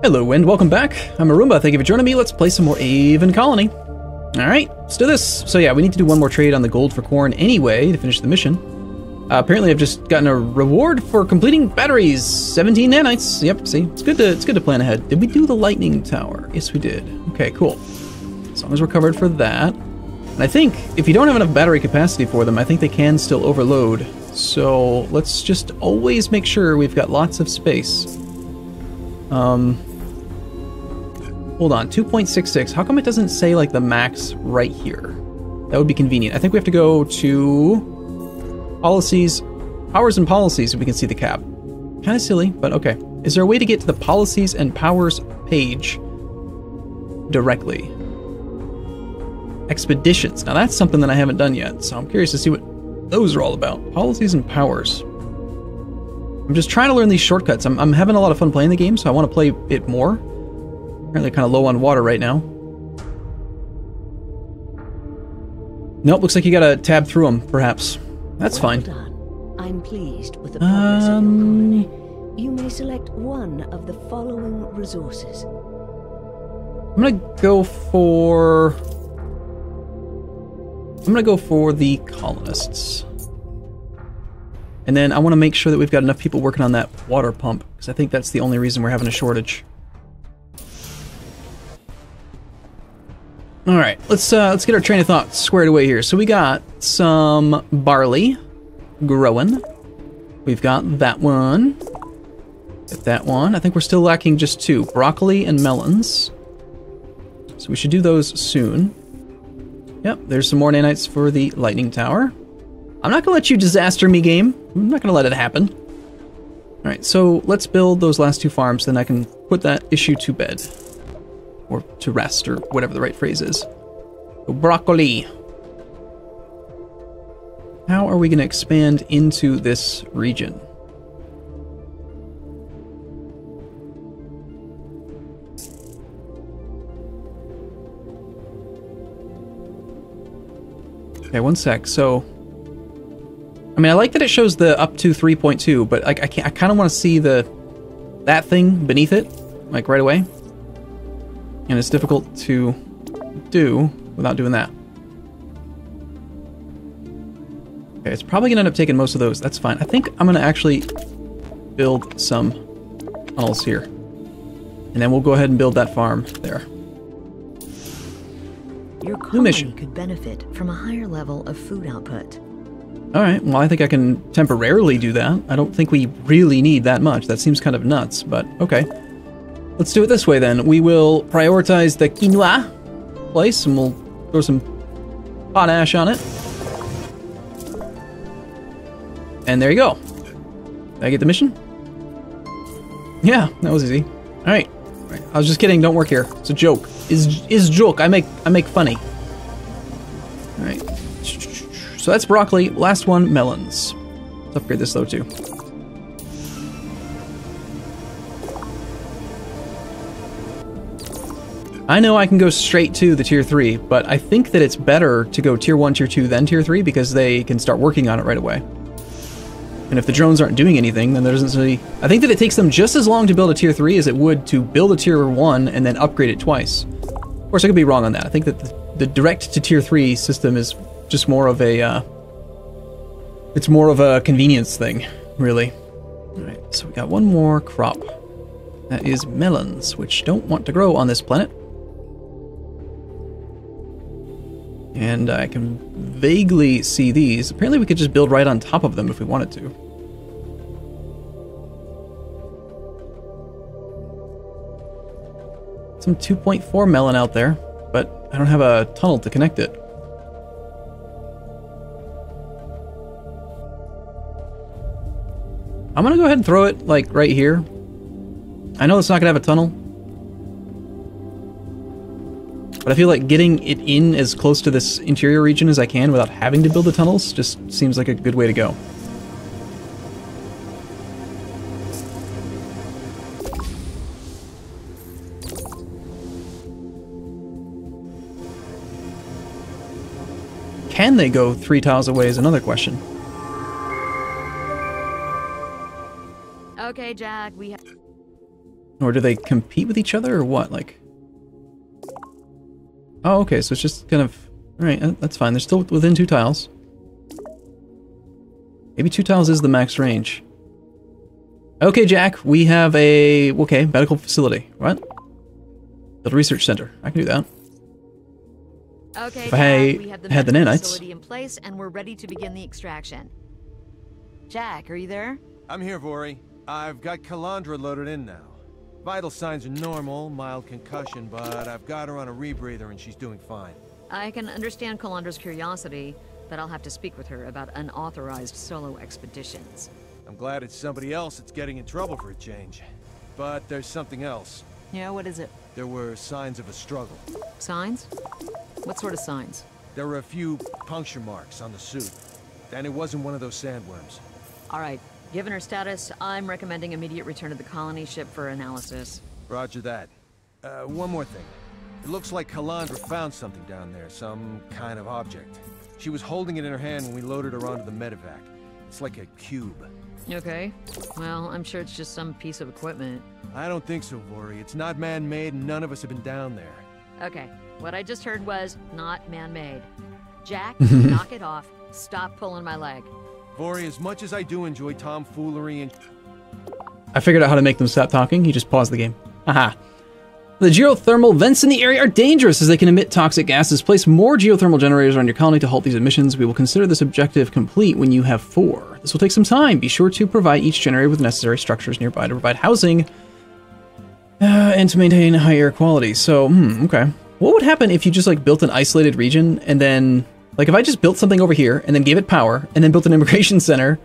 Hello and welcome back. I'm Arumba. Thank you for joining me. Let's play some more Aven Colony. Alright, let's do this. So yeah, we need to do one more trade on the gold for corn anyway to finish the mission. Apparently I've just gotten a reward for completing batteries. 17 nanites. Yep, see, it's good to plan ahead. Did we do the lightning tower? Yes, we did. Okay, cool. As long as we're covered for that. And I think if you don't have enough battery capacity for them, I think they can still overload. So let's just always make sure we've got lots of space. Hold on, 2.66. How come it doesn't say like the max right here? That would be convenient. I think we have to go to policies, powers and policies, so we can see the cap. Kind of silly, but okay. Is there a way to get to the policies and powers page directly? Expeditions. Now that's something that I haven't done yet, so I'm curious to see what those are all about. Policies and powers. I'm just trying to learn these shortcuts. I'm having a lot of fun playing the game, so I want to play it more. Apparently kind of low on water right now. Nope, looks like you gotta tab through them, perhaps. That's fine. Done. I'm pleased with the progress of your colony. You may select one of the following resources. I'm gonna go for the colonists. And then I want to make sure that we've got enough people working on that water pump, because I think that's the only reason we're having a shortage. All right, let's get our train of thought squared away here. So we got some barley growing. We've got that one. Get that one. I think we're still lacking just two, broccoli and melons. So we should do those soon. Yep, there's some more nanites for the lightning tower. I'm not gonna let you disaster me, game. I'm not gonna let it happen. All right, so let's build those last two farms, then I can put that issue to bed. Or to rest, or whatever the right phrase is. So broccoli. How are we going to expand into this region? Okay, one sec. So, I mean, I like that it shows the up to 3.2, but like I kind of want to see that thing beneath it, like right away. And it's difficult to do without doing that. Okay, it's probably going to end up taking most of those. That's fine. I think I'm going to actually build some tunnels here. And then we'll go ahead and build that farm there. Your colony could benefit from a higher level of food output. Alright, well I think I can temporarily do that. I don't think we really need that much. That seems kind of nuts, but okay. Let's do it this way then. We will prioritize the quinoa place and we'll throw some potash on it. And there you go. Did I get the mission? Yeah, that was easy. Alright. I was just kidding, don't work here. It's a joke. Is joke. I make funny. Alright. So that's broccoli. Last one, melons. Let's upgrade this though too. I know I can go straight to the tier 3, but I think that it's better to go tier 1, tier 2, then tier 3 because they can start working on it right away. And if the drones aren't doing anything, then there doesn't really... I think that it takes them just as long to build a tier 3 as it would to build a tier 1 and then upgrade it twice. Of course, I could be wrong on that. I think that the direct to tier 3 system is just more of a... it's more of a convenience thing, really. Alright, so we got one more crop. That is melons, which don't want to grow on this planet. And I can vaguely see these. Apparently we could just build right on top of them if we wanted to. Some 2.4 melon out there, but I don't have a tunnel to connect it. I'm gonna go ahead and throw it, like, right here. I know it's not gonna have a tunnel. But I feel like getting it in as close to this interior region as I can without having to build the tunnels just seems like a good way to go. Can they go 3 tiles away is another question. Okay, Jack, we have... Or do they compete with each other, or what? Like... Oh, okay, so it's just kind of... Alright, that's fine. They're still within 2 tiles. Maybe 2 tiles is the max range. Okay, Jack, we have a... Okay, medical facility. What? Build a research center. I can do that. Okay, if I we have had the nanites. Facility in place, and we're ready to begin the extraction. Jack, are you there? I'm here, Vori. I've got Calandra loaded in now. Vital signs are normal, mild concussion, but I've got her on a rebreather and she's doing fine. I can understand Calandra's curiosity, but I'll have to speak with her about unauthorized solo expeditions. I'm glad it's somebody else that's getting in trouble for a change. But there's something else. Yeah, what is it? There were signs of a struggle. Signs? What sort of signs? There were a few puncture marks on the suit. And it wasn't one of those sandworms. All right. Given her status, I'm recommending immediate return to the colony ship for analysis. Roger that. One more thing. It looks like Calandra found something down there, some kind of object. She was holding it in her hand when we loaded her onto the medevac. It's like a cube. Okay. Well, I'm sure it's just some piece of equipment. I don't think so, Vori. It's not man-made and none of us have been down there. Okay. What I just heard was not man-made. Jack, knock it off. Stop pulling my leg. Vori, as much as I do enjoy tomfoolery and... I figured out how to make them stop talking. He just paused the game. Aha. The geothermal vents in the area are dangerous as they can emit toxic gases. Place more geothermal generators around your colony to halt these emissions. We will consider this objective complete when you have 4. This will take some time. Be sure to provide each generator with necessary structures nearby to provide housing and to maintain high air quality. So, okay. What would happen if you just like built an isolated region and then... Like, if I just built something over here, and then gave it power, and then built an immigration center...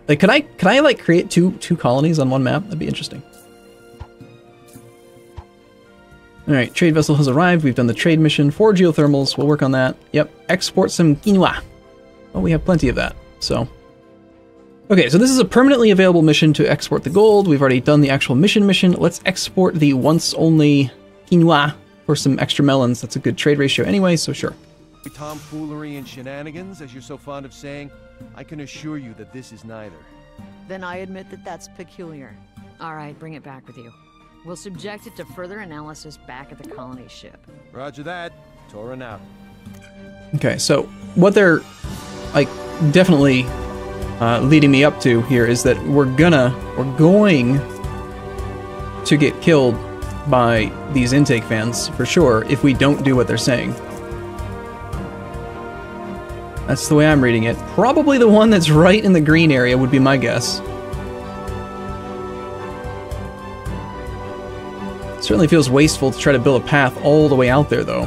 Like, could I like, create two colonies on one map? That'd be interesting. Alright, trade vessel has arrived. We've done the trade mission. 4 geothermals. We'll work on that. Yep. Export some quinoa. Well, we have plenty of that, so... Okay, so this is a permanently available mission to export the gold. We've already done the actual mission. Let's export the once-only quinoa for some extra melons. That's a good trade ratio anyway, so sure. Tomfoolery and shenanigans, as you're so fond of saying, I can assure you that this is neither. Then I admit that that's peculiar. All right, bring it back with you. We'll subject it to further analysis back at the colony ship. Roger that. Torin out. Okay, so what they're like definitely leading me up to here is that we're going to get killed by these intake fans for sure if we don't do what they're saying. That's the way I'm reading it. Probably the one that's right in the green area would be my guess. Certainly feels wasteful to try to build a path all the way out there, though.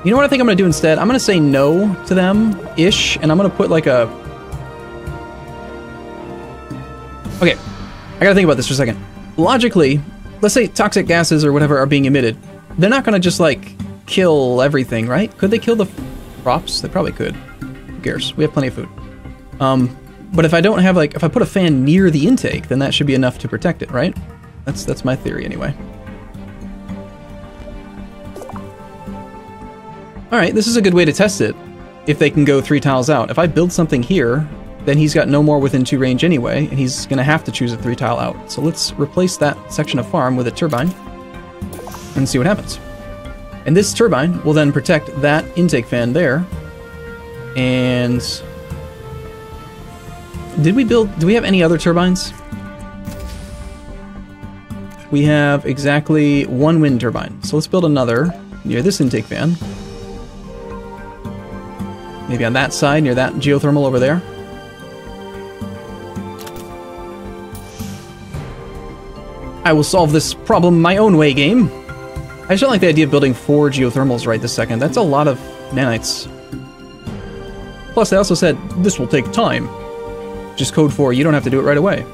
You know what I think I'm going to do instead? I'm going to say no to them-ish, and I'm going to put like a... Okay, I got to think about this for a second. Logically, let's say toxic gases or whatever are being emitted. They're not going to just, like, kill everything, right? Could they kill the... crops? They probably could. Who cares? We have plenty of food. But if I don't have, like, if I put a fan near the intake, then that should be enough to protect it, right? That's my theory anyway. Alright, this is a good way to test it, if they can go 3 tiles out. If I build something here, then he's got no more within 2 range anyway, and he's gonna have to choose a 3 tile out. So let's replace that section of farm with a turbine, and see what happens. And this turbine will then protect that intake fan there. And... do we have any other turbines? We have exactly 1 wind turbine. So let's build another near this intake fan. Maybe on that side, near that geothermal over there. I will solve this problem my own way, game. I just don't like the idea of building 4 geothermals right this second. That's a lot of nanites. Plus, they also said, this will take time. Just code 4, you don't have to do it right away.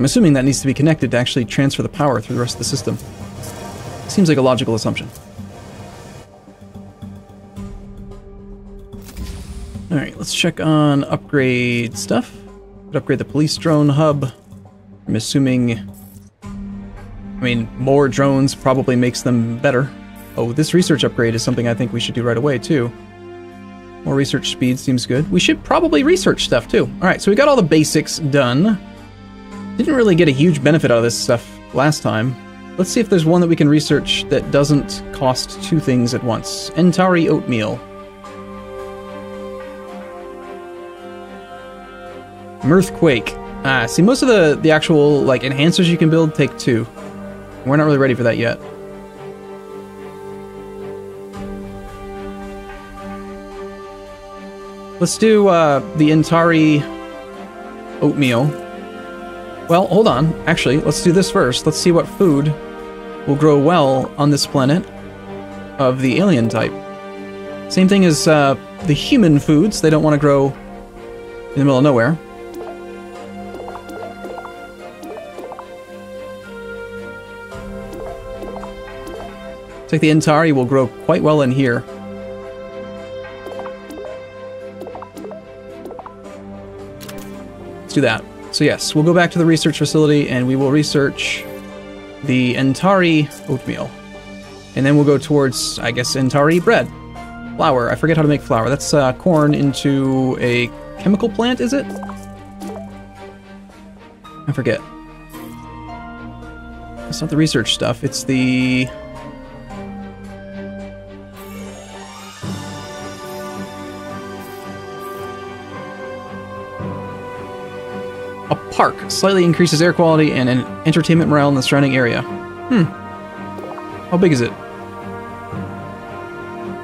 I'm assuming that needs to be connected to actually transfer the power through the rest of the system. Seems like a logical assumption. Alright, let's check on upgrade stuff. Could upgrade the police drone hub. I'm assuming... I mean, more drones probably makes them better. Oh, this research upgrade is something I think we should do right away, too. More research speed seems good. We should probably research stuff, too. Alright, so we got all the basics done. Didn't really get a huge benefit out of this stuff last time. Let's see if there's one that we can research that doesn't cost two things at once. Entari oatmeal. Mirthquake. Ah, see, most of the actual, like, enhancers you can build take 2. We're not really ready for that yet. Let's do the Entari oatmeal. Well, hold on. Actually, let's do this first. Let's see what food will grow well on this planet of the alien type. Same thing as the human foods. They don't want to grow in the middle of nowhere. Looks like the Entari will grow quite well in here. Let's do that. So yes, we'll go back to the research facility and we will research the Entari oatmeal. And then we'll go towards, I guess, Entari bread. Flour. I forget how to make flour. That's corn into a chemical plant, is it? I forget. It's not the research stuff. It's the... A park. Slightly increases air quality and an entertainment morale in the surrounding area. How big is it?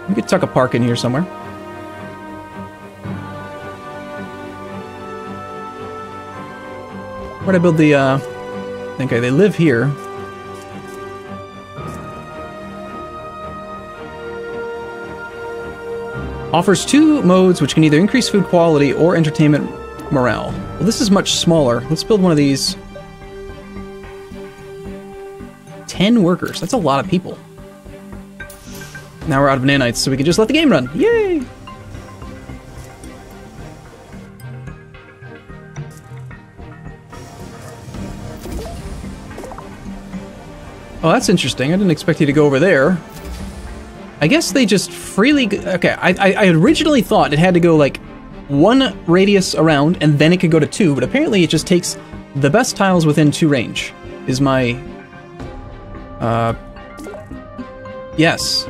We could tuck a park in here somewhere. Where'd I build the, okay, they live here. Offers 2 modes which can either increase food quality or entertainment morale. Well, this is much smaller. Let's build one of these. 10 workers. That's a lot of people. Now we're out of nanites, so we can just let the game run. Yay! Oh, that's interesting. I didn't expect you to go over there. I guess they just freely... Okay, I originally thought it had to go, like, 1 radius around, and then it could go to 2, but apparently it just takes the best tiles within 2 range, is my... yes.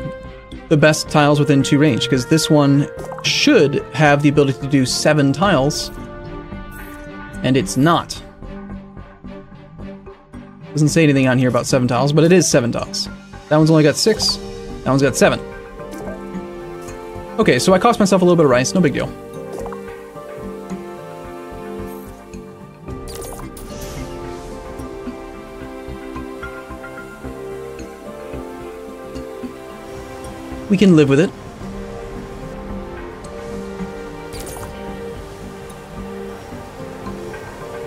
The best tiles within 2 range, because this one should have the ability to do 7 tiles, and it's not. Doesn't say anything on here about 7 tiles, but it is 7 tiles. That one's only got 6, that one's got 7. Okay, so I cost myself a little bit of rice, no big deal. We can live with it.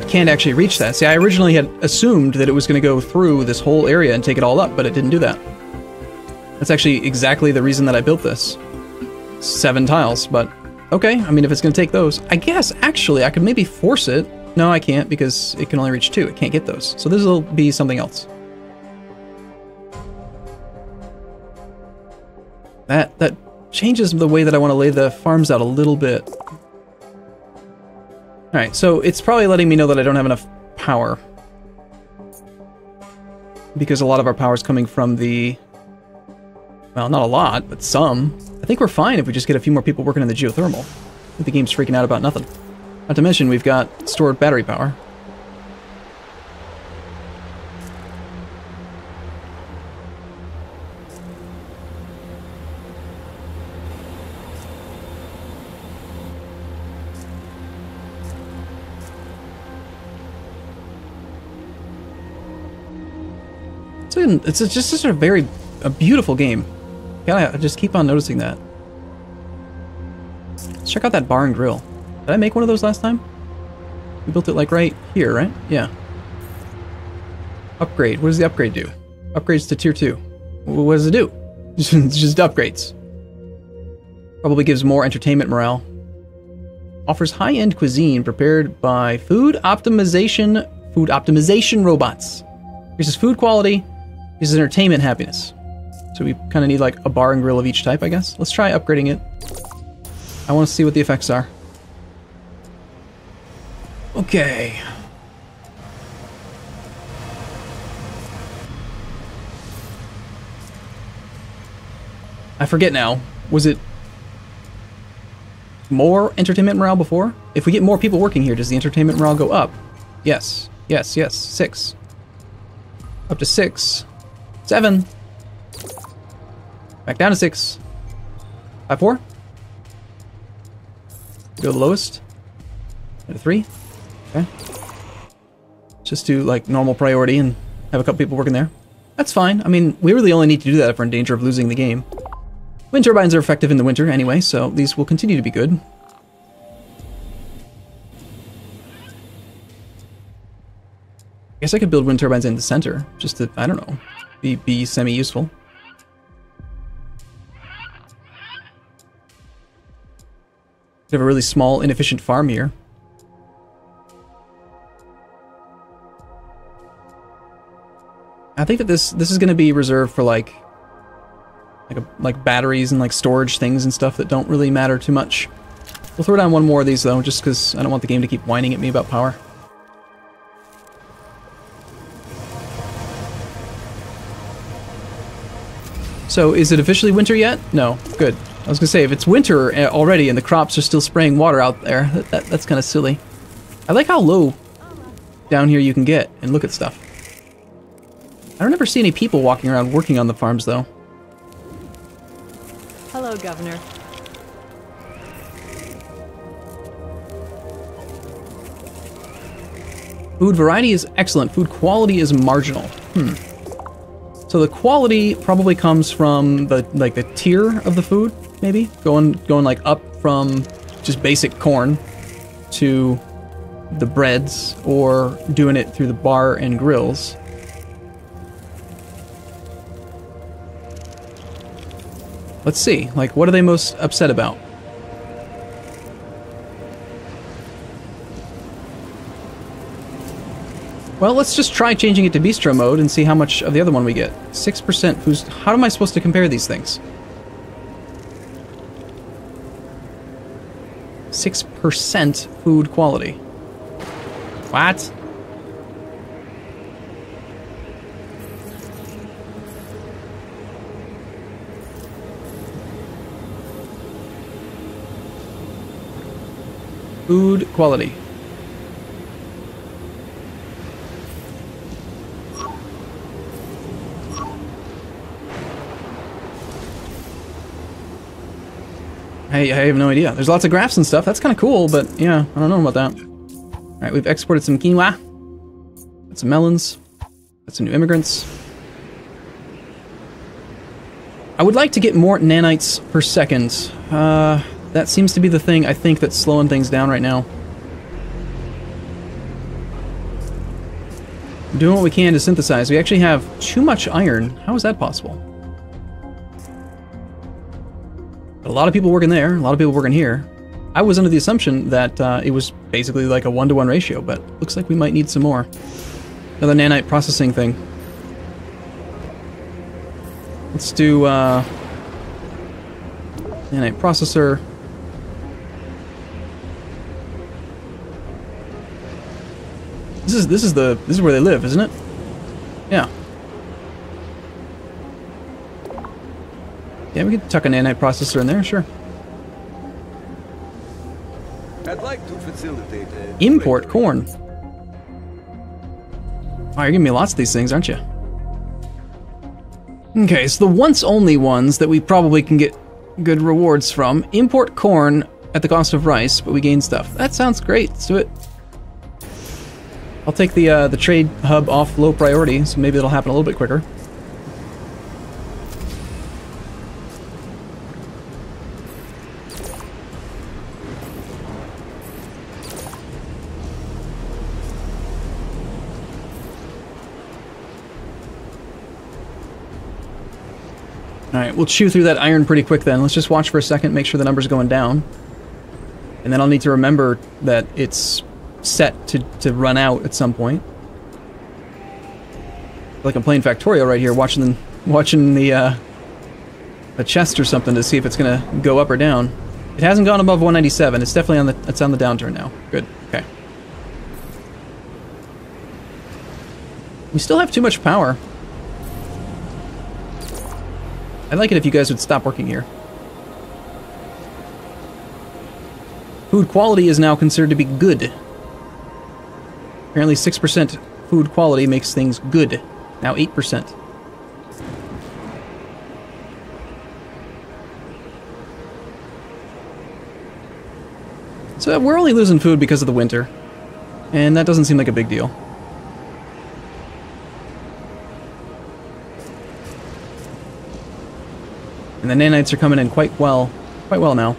Can't actually reach that. See, I originally had assumed that it was going to go through this whole area and take it all up, but it didn't do that. That's actually exactly the reason that I built this. 7 tiles, but okay. I mean, if it's going to take those, I guess, actually, I could maybe force it. No, I can't, because it can only reach 2. It can't get those. So this will be something else. That changes the way that I want to lay the farms out a little bit. Alright, so it's probably letting me know that I don't have enough power. Because a lot of our power is coming from the... Well, not a lot, but some. I think we're fine if we just get a few more people working in the geothermal. I think the game's freaking out about nothing. Not to mention, we've got stored battery power. It's just such a beautiful game. I just keep on noticing that. Let's check out that bar and grill. Did I make one of those last time? We built it like right here, right? Yeah. Upgrade. What does the upgrade do? Upgrades to tier 2. What does it do? Just upgrades. Probably gives more entertainment morale. Offers high-end cuisine prepared by food optimization robots. Increases food quality, increases entertainment happiness. So we kind of need like a bar and grill of each type, I guess. Let's try upgrading it. I want to see what the effects are. Okay. I forget now. Was it more entertainment morale before? If we get more people working here, does the entertainment morale go up? Yes. Yes, yes. 6. Up to 6. 7. Back down to 6. 5, 4. Go to the lowest. Go to 3. Okay. Just do like normal priority and have a couple people working there. That's fine. I mean, we really only need to do that if we're in danger of losing the game. Wind turbines are effective in the winter anyway, so these will continue to be good. I guess I could build wind turbines in the center, just to, I don't know, be semi-useful. We have a really small, inefficient farm here. I think that this is going to be reserved for like batteries and like storage things and stuff that don't really matter too much. We'll throw down one more of these though, just because I don't want the game to keep whining at me about power. So is it officially winter yet? No, good. I was gonna say, if it's winter already and the crops are still spraying water out there, that's kind of silly. I like how low down here you can get and look at stuff. I don't ever see any people walking around working on the farms though. Hello, Governor. Food variety is excellent. Food quality is marginal. So the quality probably comes from the tier of the food, maybe going like up from just basic corn to the breads, or doing it through the bar and grills. Let's see, like, what are they most upset about? Well, let's just try changing it to bistro mode and see how much of the other one we get. 6% food. How am I supposed to compare these things? 6% food quality. What? Food quality. I have no idea. There's lots of graphs and stuff. That's kind of cool, but yeah, I don't know about that. Alright, we've exported some quinoa. Got some melons. Got some new immigrants. I would like to get more nanites per second. That seems to be the thing I think that's slowing things down right now. We're doing what we can to synthesize. We actually have too much iron. How is that possible? A lot of people working there, a lot of people working here. I was under the assumption that it was basically like a 1-to-1 ratio, but looks like we might need some more. Another nanite processing thing. Let's do nanite processor. This is where they live, isn't it? Yeah. Yeah, we could tuck a nanite processor in there, sure. I'd like to facilitate Import corn. Wow, you're giving me lots of these things, aren't you? Okay, so the once only ones that we probably can get good rewards from. Import corn at the cost of rice, but we gain stuff. That sounds great. Let's do it. I'll take the trade hub off low priority, so maybe it'll happen a little bit quicker. Alright, we'll chew through that iron pretty quick then. Let's just watch for a second, make sure the number's going down. And then I'll need to remember that it's set to run out at some point. Like I'm playing Factorial right here, watching the chest or something to see if it's gonna go up or down. It hasn't gone above 197. It's definitely on the downturn now. Good. Okay. We still have too much power. I'd like it if you guys would stop working here. Food quality is now considered to be good. Apparently 6% food quality makes things good. Now 8%. So we're only losing food because of the winter. And that doesn't seem like a big deal. And the nanites are coming in quite well now.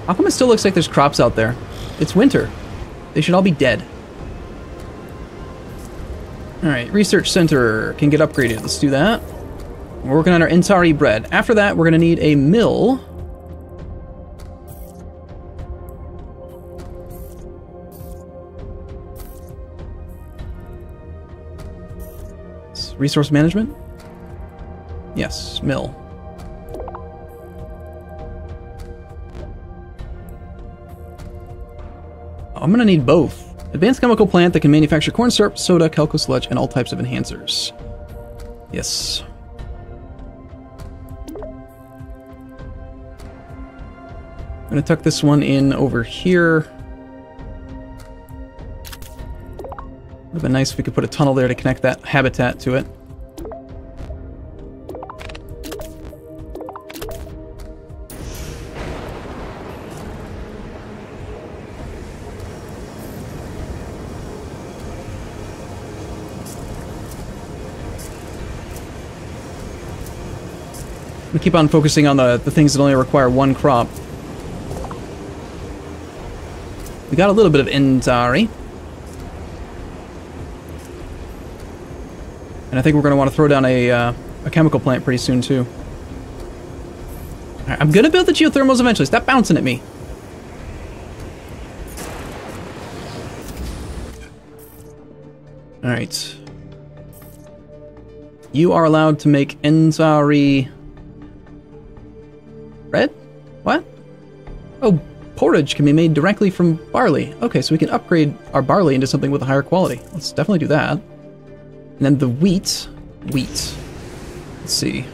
How come it still looks like there's crops out there? It's winter. They should all be dead. Alright, research center can get upgraded. Let's do that. We're working on our Entari bread. After that, we're going to need a mill. Resource management? Yes, mill. I'm gonna need both. Advanced chemical plant that can manufacture corn syrup, soda, calco sludge, and all types of enhancers. Yes. I'm gonna tuck this one in over here. Would have been nice if we could put a tunnel there to connect that habitat to it. We keep on focusing on the things that only require one crop. We got a little bit of Entari. And I think we're going to want to throw down a chemical plant pretty soon, too. Right, I'm going to build the geothermals eventually. Stop bouncing at me. Alright. You are allowed to make Entari bread? What? Oh, porridge can be made directly from barley. Okay, so we can upgrade our barley into something with a higher quality. Let's definitely do that. And then the wheat. Let's see.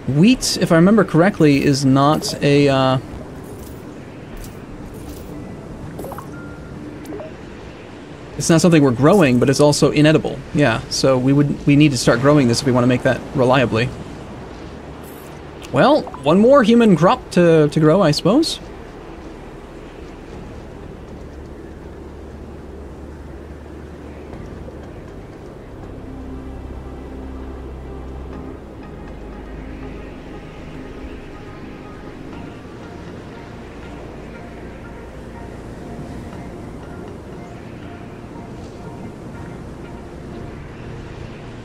Wheat, if I remember correctly, is not a, it's not something we're growing, but it's also inedible. Yeah, so we need to start growing this if we want to make that reliably. Well, one more human crop to grow, I suppose.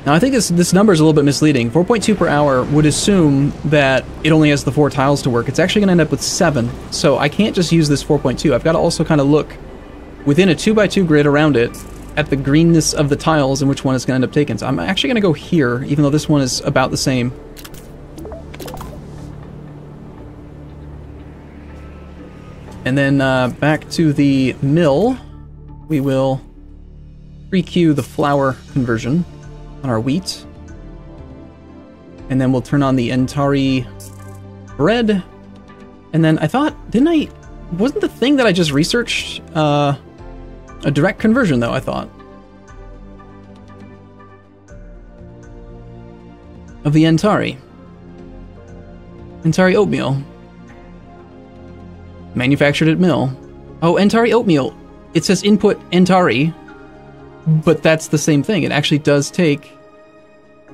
Now, I think this number is a little bit misleading. 4.2 per hour would assume that it only has the 4 tiles to work. It's actually going to end up with 7. So I can't just use this 4.2. I've got to also kind of look within a 2x2 grid around it at the greenness of the tiles and which one it's going to end up taking. So I'm actually going to go here, even though this one is about the same. And then back to the mill, we will pre-queue the flour conversion on our wheat. And then we'll turn on the Entari bread. And then I thought, wasn't the thing that I just researched a direct conversion though, I thought? Of the Entari. Entari oatmeal. Manufactured at mill. Oh, Entari oatmeal. It says input Entari. But that's the same thing. It actually does take...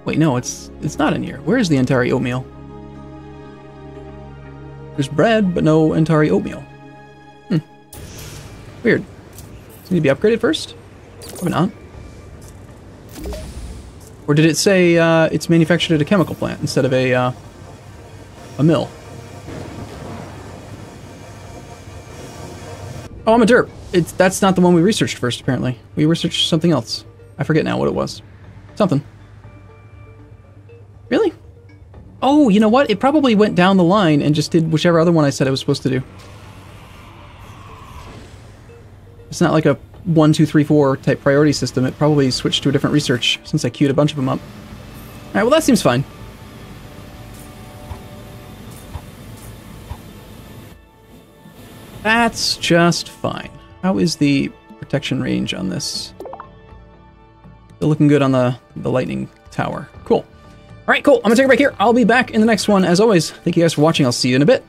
Wait, no, it's not in here. Where is the Entari oatmeal? There's bread, but no Entari oatmeal. Weird. Does it need to be upgraded first? Probably not. Or did it say it's manufactured at a chemical plant instead of a mill? Oh, I'm a derp. That's not the one we researched first, apparently. We researched something else. I forget now what it was. Something. Really? Oh, you know what? It probably went down the line and just did whichever other one I said it was supposed to do. It's not like a 1, 2, 3, 4 type priority system. It probably switched to a different research since I queued a bunch of them up. Alright, well that seems fine. That's just fine. How is the protection range on this? Still looking good on the lightning tower. Cool. Alright, cool. I'm gonna take a break here. I'll be back in the next one. As always, thank you guys for watching. I'll see you in a bit.